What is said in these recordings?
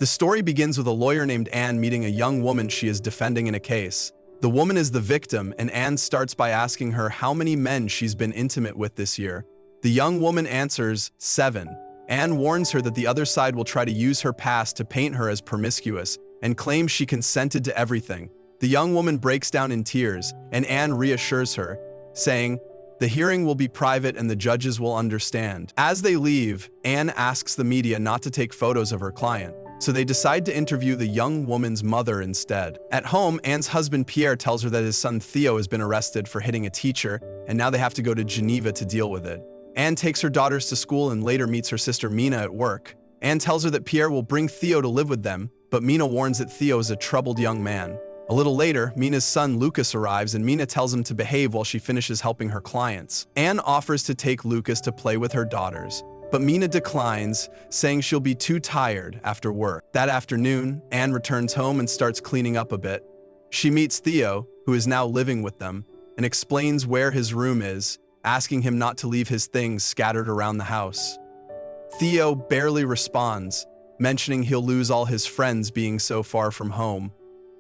The story begins with a lawyer named Anne meeting a young woman she is defending in a case. The woman is the victim, and Anne starts by asking her how many men she's been intimate with this year. The young woman answers, 7. Anne warns her that the other side will try to use her past to paint her as promiscuous and claims she consented to everything. The young woman breaks down in tears, and Anne reassures her, saying, "The hearing will be private and the judges will understand." As they leave, Anne asks the media not to take photos of her client, so they decide to interview the young woman's mother instead. At home, Anne's husband Pierre tells her that his son Theo has been arrested for hitting a teacher, and now they have to go to Geneva to deal with it. Anne takes her daughters to school and later meets her sister Mina at work. Anne tells her that Pierre will bring Theo to live with them, but Mina warns that Theo is a troubled young man. A little later, Mina's son Lucas arrives and Mina tells him to behave while she finishes helping her clients. Anne offers to take Lucas to play with her daughters, but Mina declines, saying she'll be too tired after work. That afternoon, Anne returns home and starts cleaning up a bit. She meets Theo, who is now living with them, and explains where his room is, asking him not to leave his things scattered around the house. Theo barely responds, mentioning he'll lose all his friends being so far from home.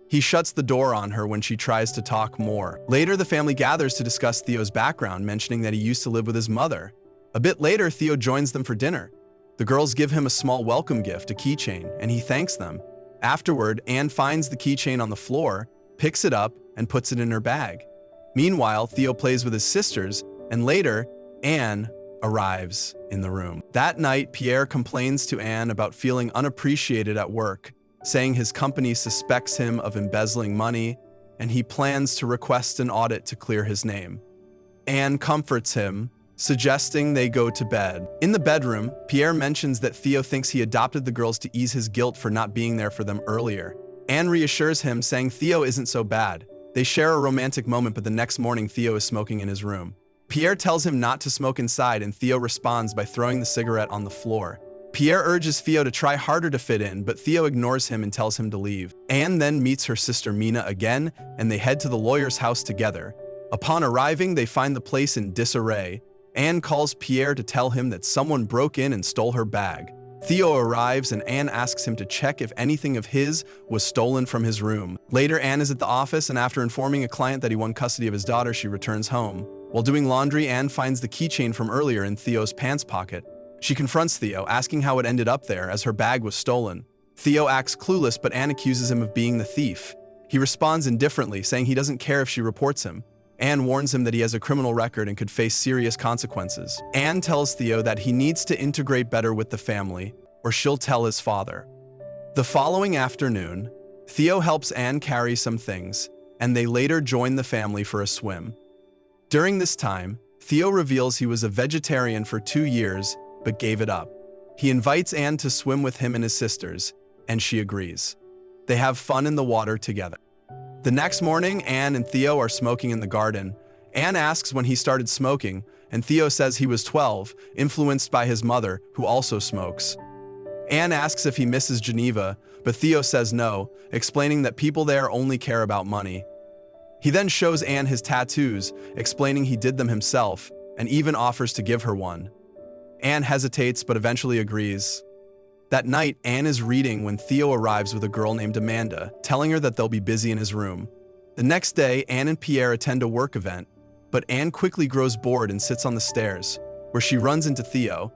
He shuts the door on her when she tries to talk more. Later, the family gathers to discuss Theo's background, mentioning that he used to live with his mother. A bit later, Theo joins them for dinner. The girls give him a small welcome gift, a keychain, and he thanks them. Afterward, Anne finds the keychain on the floor, picks it up, and puts it in her bag. Meanwhile, Theo plays with his sisters, and later, Anne arrives in the room. That night, Pierre complains to Anne about feeling unappreciated at work, saying his company suspects him of embezzling money, and he plans to request an audit to clear his name. Anne comforts him, suggesting they go to bed. In the bedroom, Pierre mentions that Theo thinks he adopted the girls to ease his guilt for not being there for them earlier. Anne reassures him, saying Theo isn't so bad. They share a romantic moment, but the next morning Theo is smoking in his room. Pierre tells him not to smoke inside, and Theo responds by throwing the cigarette on the floor. Pierre urges Theo to try harder to fit in, but Theo ignores him and tells him to leave. Anne then meets her sister Mina again, and they head to the lawyer's house together. Upon arriving, they find the place in disarray. Anne calls Pierre to tell him that someone broke in and stole her bag. Theo arrives and Anne asks him to check if anything of his was stolen from his room. Later, Anne is at the office, and after informing a client that he won custody of his daughter, she returns home. While doing laundry, Anne finds the keychain from earlier in Theo's pants pocket. She confronts Theo, asking how it ended up there, as her bag was stolen. Theo acts clueless, but Anne accuses him of being the thief. He responds indifferently, saying he doesn't care if she reports him. Anne warns him that he has a criminal record and could face serious consequences. Anne tells Theo that he needs to integrate better with the family, or she'll tell his father. The following afternoon, Theo helps Anne carry some things, and they later join the family for a swim. During this time, Theo reveals he was a vegetarian for 2 years, but gave it up. He invites Anne to swim with him and his sisters, and she agrees. They have fun in the water together. The next morning, Anne and Theo are smoking in the garden. Anne asks when he started smoking, and Theo says he was 12, influenced by his mother, who also smokes. Anne asks if he misses Geneva, but Theo says no, explaining that people there only care about money. He then shows Anne his tattoos, explaining he did them himself, and even offers to give her one. Anne hesitates but eventually agrees. That night, Anne is reading when Theo arrives with a girl named Amanda, telling her that they'll be busy in his room. The next day, Anne and Pierre attend a work event, but Anne quickly grows bored and sits on the stairs, where she runs into Theo.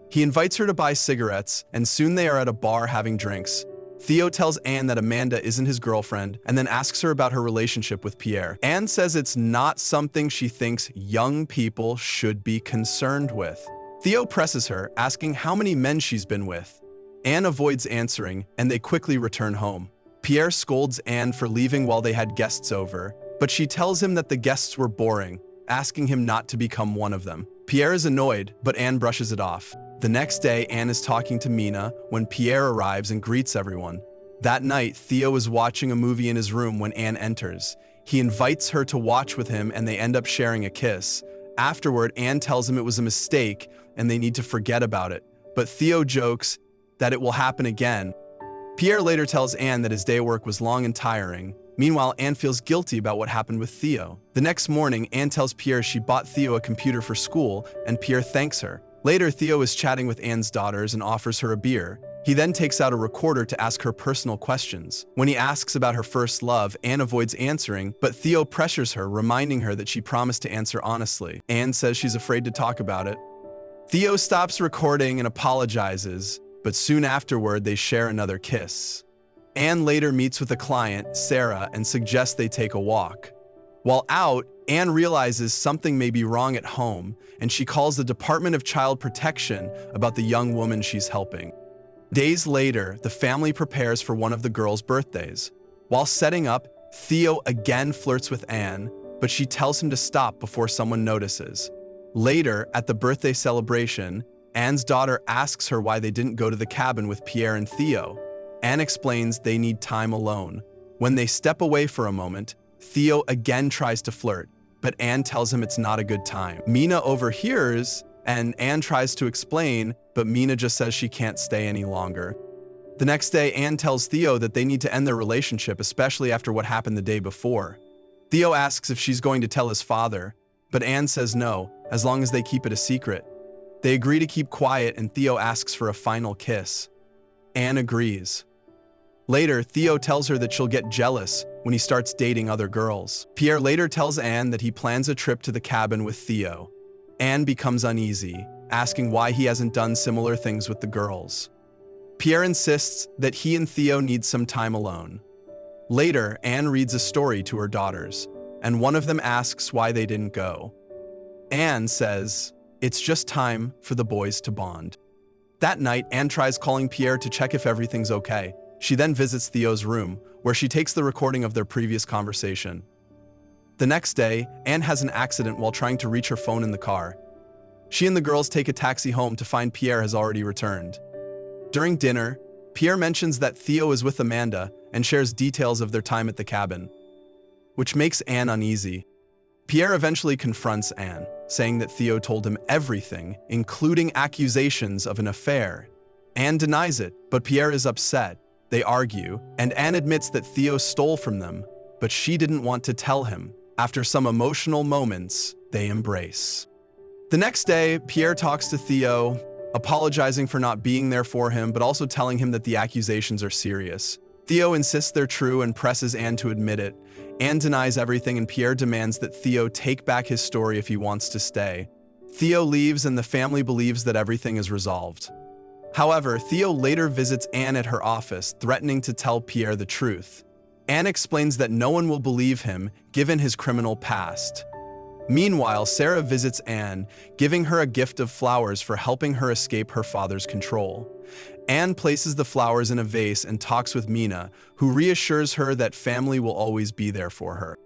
He invites her to buy cigarettes, and soon they are at a bar having drinks. Theo tells Anne that Amanda isn't his girlfriend, and then asks her about her relationship with Pierre. Anne says it's not something she thinks young people should be concerned with. Theo presses her, asking how many men she's been with. Anne avoids answering, and they quickly return home. Pierre scolds Anne for leaving while they had guests over, but she tells him that the guests were boring, asking him not to become one of them. Pierre is annoyed, but Anne brushes it off. The next day, Anne is talking to Mina when Pierre arrives and greets everyone. That night, Theo is watching a movie in his room when Anne enters. He invites her to watch with him, and they end up sharing a kiss. Afterward, Anne tells him it was a mistake and they need to forget about it, but Theo jokes that it will happen again. Pierre later tells Anne that his day at work was long and tiring. Meanwhile, Anne feels guilty about what happened with Theo. The next morning, Anne tells Pierre she bought Theo a computer for school, and Pierre thanks her. Later, Theo is chatting with Anne's daughters and offers her a beer. He then takes out a recorder to ask her personal questions. When he asks about her first love, Anne avoids answering, but Theo pressures her, reminding her that she promised to answer honestly. Anne says she's afraid to talk about it. Theo stops recording and apologizes, but soon afterward they share another kiss. Anne later meets with a client, Sarah, and suggests they take a walk. While out, Anne realizes something may be wrong at home, and she calls the Department of Child Protection about the young woman she's helping. Days later, the family prepares for one of the girls' birthdays. While setting up, Theo again flirts with Anne, but she tells him to stop before someone notices. Later, at the birthday celebration, Anne's daughter asks her why they didn't go to the cabin with Pierre and Theo. Anne explains they need time alone. When they step away for a moment, Theo again tries to flirt, but Anne tells him it's not a good time. Mina overhears, and Anne tries to explain, but Mina just says she can't stay any longer. The next day, Anne tells Theo that they need to end their relationship, especially after what happened the day before. Theo asks if she's going to tell his father, but Anne says no, as long as they keep it a secret. They agree to keep quiet, and Theo asks for a final kiss. Anne agrees. Later, Theo tells her that she'll get jealous when he starts dating other girls. Pierre later tells Anne that he plans a trip to the cabin with Theo. Anne becomes uneasy, asking why he hasn't done similar things with the girls. Pierre insists that he and Theo need some time alone. Later, Anne reads a story to her daughters, and one of them asks why they didn't go. Anne says, "It's just time for the boys to bond." That night, Anne tries calling Pierre to check if everything's okay. She then visits Theo's room, where she takes the recording of their previous conversation. The next day, Anne has an accident while trying to reach her phone in the car. She and the girls take a taxi home to find Pierre has already returned. During dinner, Pierre mentions that Theo is with Amanda and shares details of their time at the cabin, which makes Anne uneasy. Pierre eventually confronts Anne, saying that Theo told him everything, including accusations of an affair. Anne denies it, but Pierre is upset. They argue, and Anne admits that Theo stole from them, but she didn't want to tell him. After some emotional moments, they embrace. The next day, Pierre talks to Theo, apologizing for not being there for him, but also telling him that the accusations are serious. Theo insists they're true and presses Anne to admit it. Anne denies everything, and Pierre demands that Theo take back his story if he wants to stay. Theo leaves, and the family believes that everything is resolved. However, Theo later visits Anne at her office, threatening to tell Pierre the truth. Anne explains that no one will believe him, given his criminal past. Meanwhile, Sarah visits Anne, giving her a gift of flowers for helping her escape her father's control. Anne places the flowers in a vase and talks with Mina, who reassures her that family will always be there for her.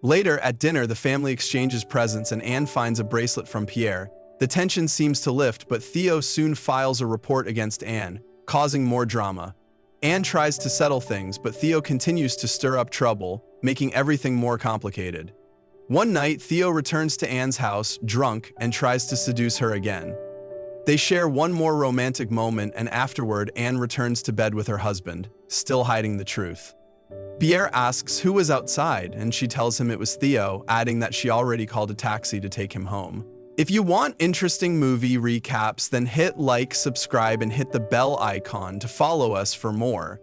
Later, at dinner, the family exchanges presents and Anne finds a bracelet from Pierre. The tension seems to lift, but Theo soon files a report against Anne, causing more drama. Anne tries to settle things, but Theo continues to stir up trouble, making everything more complicated. One night, Theo returns to Anne's house, drunk, and tries to seduce her again. They share one more romantic moment, and afterward, Anne returns to bed with her husband, still hiding the truth. Pierre asks who was outside, and she tells him it was Theo, adding that she already called a taxi to take him home. If you want interesting movie recaps, then hit like, subscribe, and hit the bell icon to follow us for more.